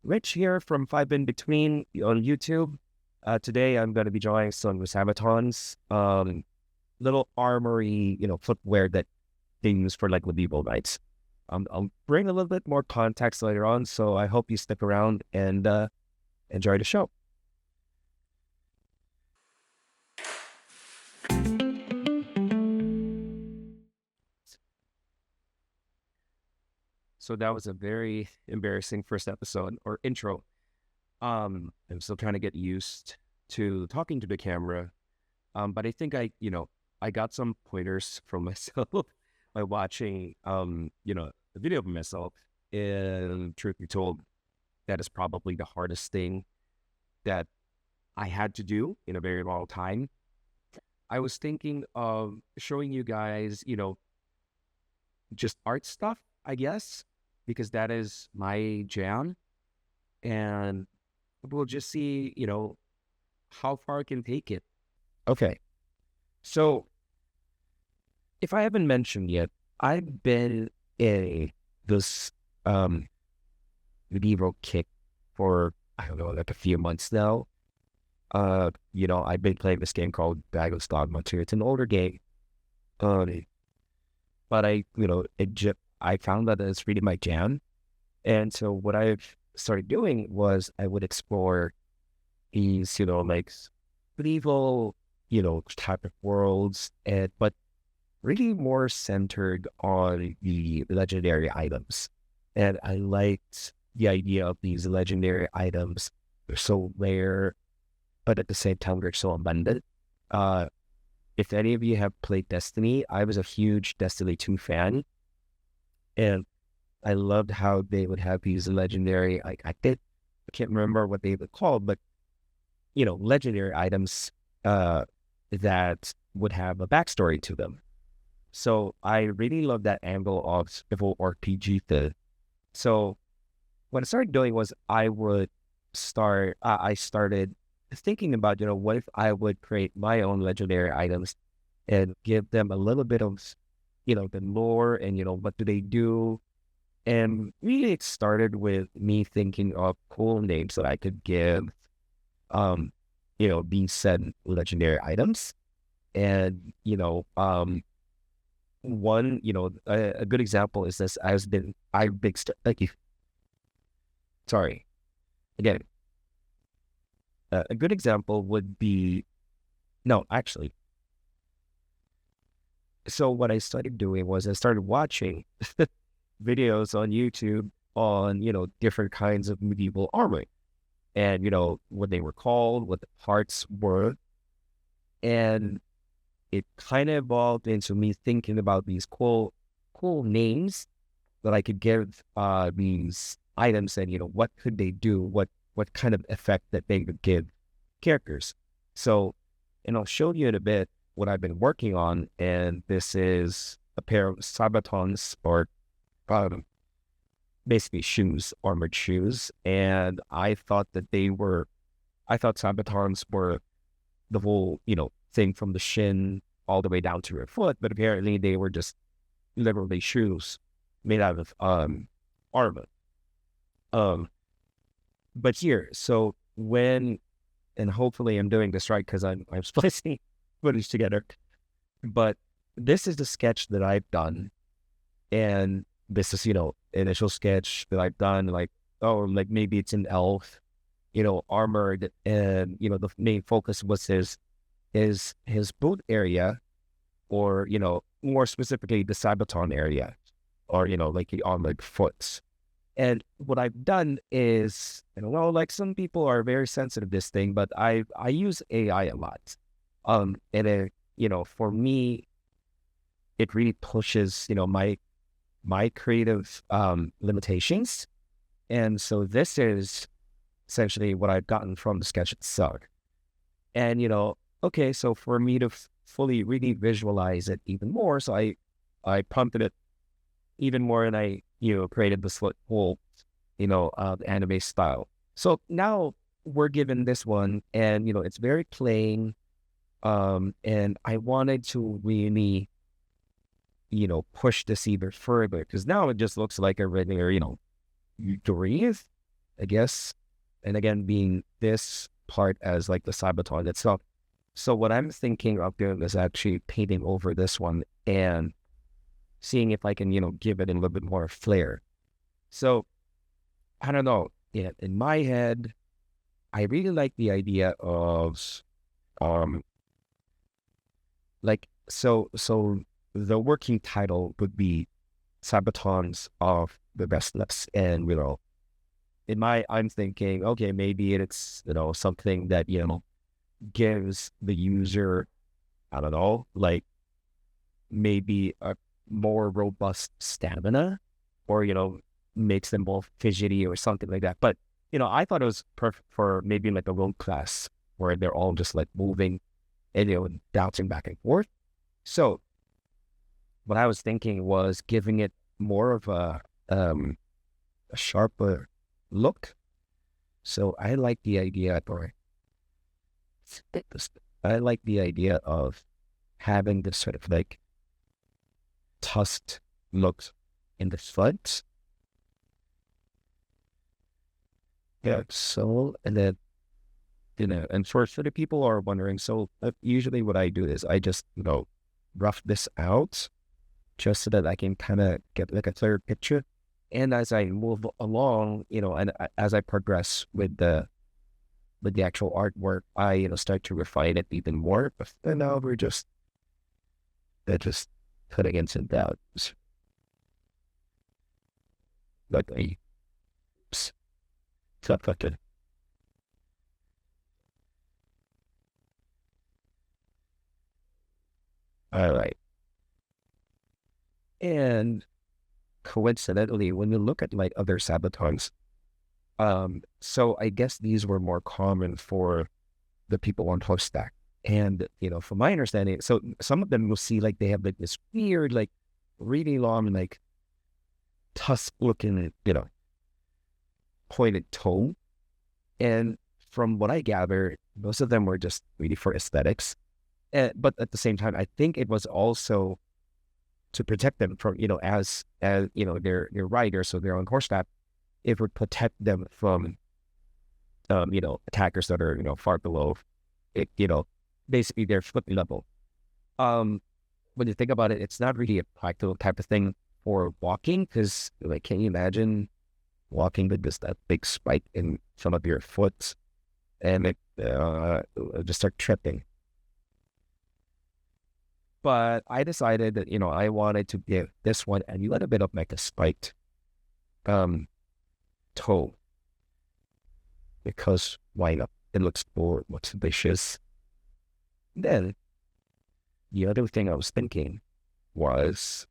Rich here from Five in Between on YouTube. Today I'm going to be drawing some Sabatons, little armory, footwear that they use for like medieval knights. I'll bring a little bit more context later on, so I hope you stick around and enjoy the show. So that was a very embarrassing first episode or intro. I'm still trying to get used to talking to the camera. But I think I got some pointers from myself by watching, the video of myself. And truth be told, that is probably the hardest thing that I had to do in a very long time. I was thinking of showing you guys, just art stuff, I guess, because that is my jam. And we'll just see, how far I can take it. Okay. So if I haven't mentioned yet, I've been in this medieval kick for, I don't know, like a few months now. I've been playing this game called Dragon's Dogma 2. It's an older game. Um, but I found that it's really my jam. And so what I've started doing was I would explore these, like medieval, type of worlds, but really more centered on the legendary items. And I liked the idea of these legendary items. They're so rare, but at the same time, they're so abundant. Uh, if any of you have played Destiny, I was a huge Destiny 2 fan. And I loved how they would have these legendary, I can't remember what they would call, but, legendary items that would have a backstory to them. So I really love that angle of the whole RPG thing. So what I started doing was I started thinking about, what if I would create my own legendary items and give them a little bit of, the lore and, what do they do? And really it started with me thinking of cool names that I could give, these said legendary items. And, a good example is this. Thank you. Sorry. Again, a good example would be, no, actually. So what I started doing was I started watching videos on YouTube on, different kinds of medieval armor and, what they were called, what the parts were. And it kind of evolved into me thinking about these cool names that I could give these items and, what could they do? What kind of effect that they would give characters. So, and I'll show you in a bit what I've been working on. And this is a pair of Sabatons or basically shoes, armored shoes. And I thought Sabatons were the whole, thing from the shin all the way down to your foot, but apparently they were just literally shoes made out of armor. But here, so and hopefully I'm doing this right because I'm splicing footage together. But this is the sketch that I've done, and this is initial sketch that I've done. Like maybe it's an elf, armored, and the main focus was his boot area, or more specifically the Sabaton area, or like the armored foot. And what I've done is, like some people are very sensitive to this thing, but I use AI a lot. And for me, it really pushes, my creative limitations. And so this is essentially what I've gotten from the sketch itself. And, okay, so for me to fully really visualize it even more, so I prompted it even more, and I created this whole anime style. So now we're given this one, and it's very plain, and I wanted to really push this even further, because now it just looks like a regular breathe, I guess, and again, being this part as like the Sabaton itself. So what I'm thinking of doing is actually painting over this one and seeing if I can, give it a little bit more flair. So I don't know. Yeah, in my head, I really like the idea of um so the working title would be Sabatons of the Restless. And I'm thinking, okay, maybe it's something that gives the user, I don't know, like maybe a more robust stamina, or makes them more fidgety or something like that. But I thought it was perfect for maybe like a road class where they're all just like moving and bouncing back and forth. So what I was thinking was giving it more of a sharper look. So I like the idea, or I like the idea of having this sort of like tusked look in the front. Yeah. So, and then, and for the people who are wondering, so usually what I do is I just, rough this out just so that I can kind of get like a clear picture. And as I move along, and as I progress with the actual artwork, I start to refine it even more. But now they're just putting in some doubts. Like a stuff like that. All right. And coincidentally, when you look at like other Sabatons, so I guess these were more common for the people on horseback. And, from my understanding, so some of them will see like they have like this weird, like really long, like tusk looking, pointed toe. And from what I gather, most of them were just really for aesthetics. But at the same time, I think it was also to protect them from, as they're riders, so they're on horseback. It would protect them from, attackers that are, far below it, basically their foot level. Um, when you think about it, it's not really a practical type of thing for walking, because like, can you imagine walking with that big spike in front of your foot and it just start tripping? But I decided that, I wanted to give this one a little bit of like a spiked um, toe, because why not? It looks more, looks vicious. Then the other thing I was thinking was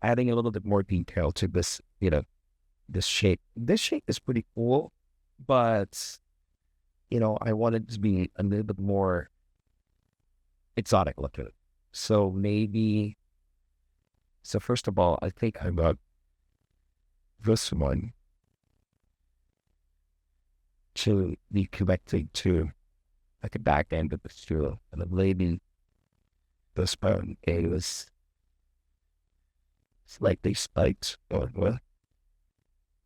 adding a little bit more detail to this, this shape. This shape is pretty cool, but, I wanted it to be a little bit more exotic looking. So maybe, so first of all, I think I got this one to be connected to like the back end of the stool, and then maybe this one is slightly spiked on with.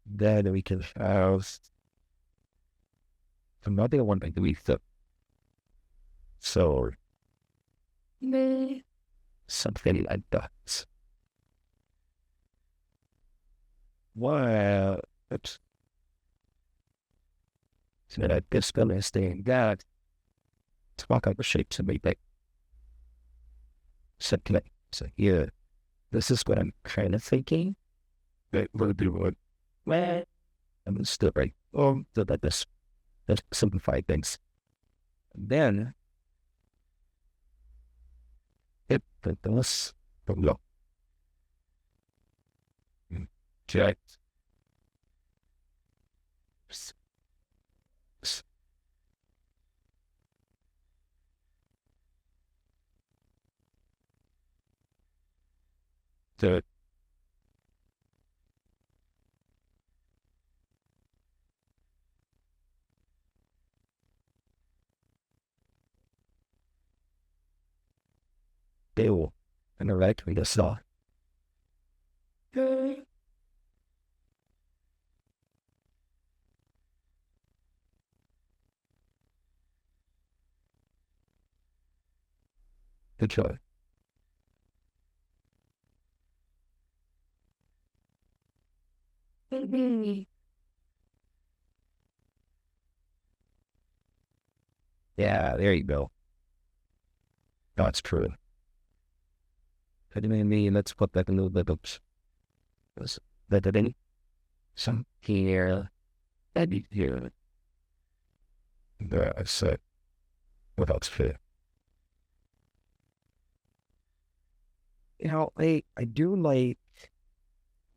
Then we can have another one underneath it. So something like that. Well, it's so that this one is staying that to mark out the shape to make that something. So here, this is what I'm kind of thinking. But we'll do what? Well, I'm still right. So that this, let's simplify things. Then, it does, look, check the deal and directly the saw. Okay. Good job. Yeah, there you go. That's true. But maybe let's put that a little bit of that in some here. And here. That's what else fit? I do like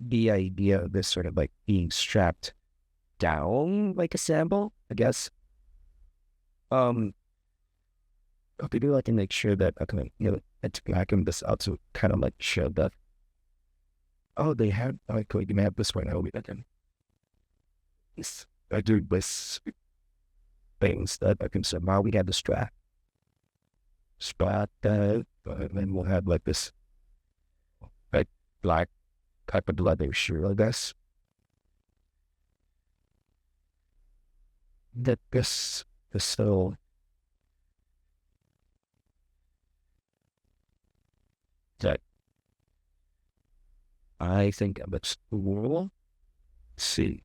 the idea of this sort of like being strapped down like a sandal, I guess. Um, I do like to make sure that I can, it's vacuum this out to kind of like show that, oh, they have, like, we can have this right now. We can, I do this things that I can say, now we have the strap, and then we'll have like this, like, black type of leather shoe, I guess. That this so that I think of it's cool. See,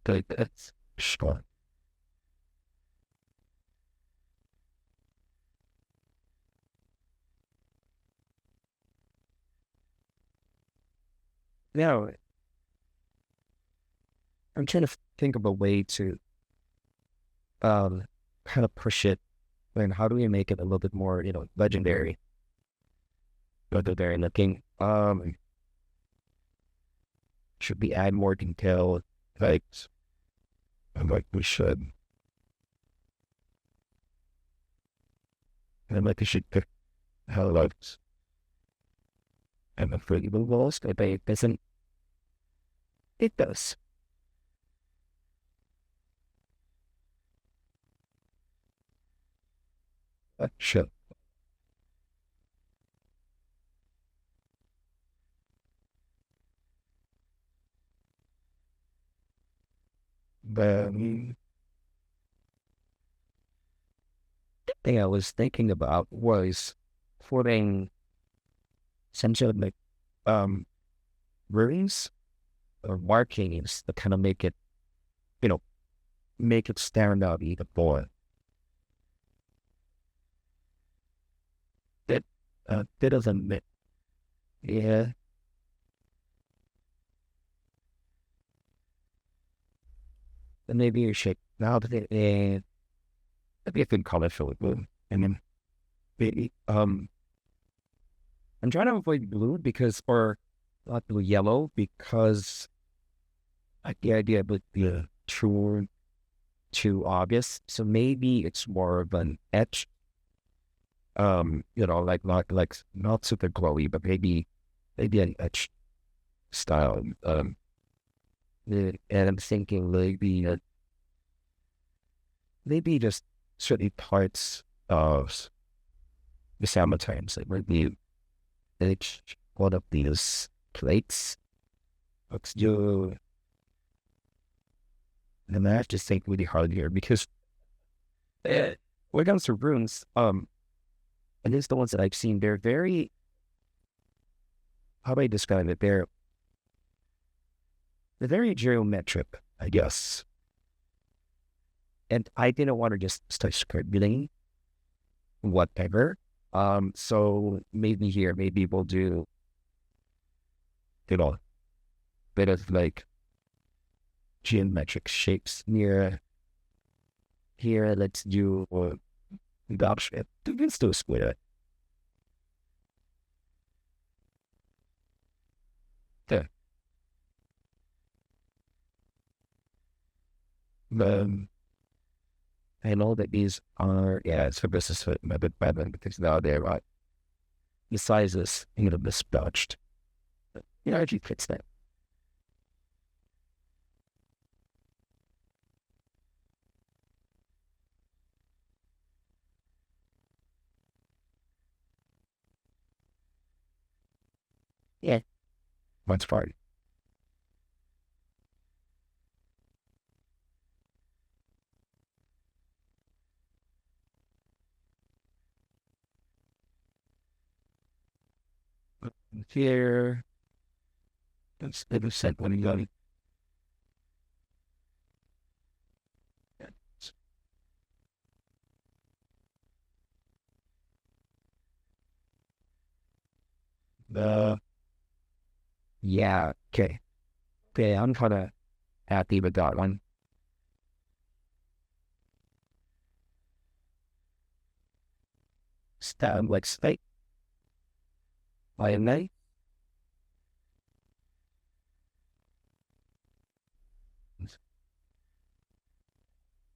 that's strong. Now, I'm trying to think of a way to um kind of push it. And how do we make it a little bit more, legendary looking? Should we add more detail? Like, like we should. And like we should pick highlights and the pretty walls. But it doesn't. It does. Sure. The thing I was thinking about was putting some sort of like um runes or markings that kind of you know, make it stand out even more. That that doesn't make, yeah. And maybe you should now that maybe a good color for it. And then maybe I'm trying to avoid blue because or not blue yellow because like the idea would be too obvious. So maybe it's more of an etch, like not super glowy, but maybe an etch style. And I'm thinking maybe just certain parts of the Sabatons, like maybe each one of these plates. Let's do, and I have to think really hard here because when it comes to runes, at least the ones that I've seen, they're very, how do I describe it? They're very geometric, I guess. And I didn't want to just start scribbling whatever. So maybe here, maybe we'll do, you know, bit of like geometric shapes near here. Let's do the option. Let's do a square. There. Um, I know that these are, yeah, it's for business fit a bit better because now they're right. The sizes, mismatched. It actually fits that. Yeah. Much fun. here. Let's set one gun. The yeah, okay. Okay, I'm kind of happy with that one. Stab like steak. Mayonnaise.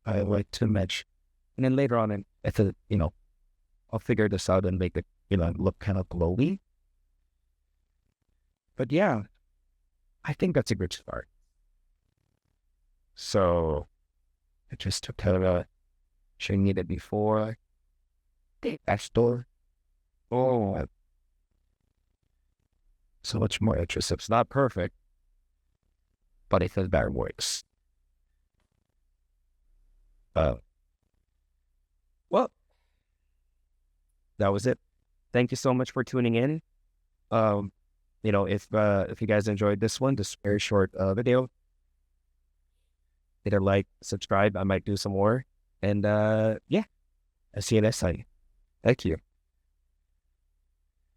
I like to match. And then later on, if it, I'll figure this out and make it, look kind of glowy. But yeah, I think that's a good start. So I just took care of showing it before the store. Oh, so much more interesting. It's not perfect, but it has better works. Uh, well, that was it. Thank you so much for tuning in. If you guys enjoyed this one, this very short video, hit a like, subscribe. I might do some more. And yeah, I'll see you next time. Thank you.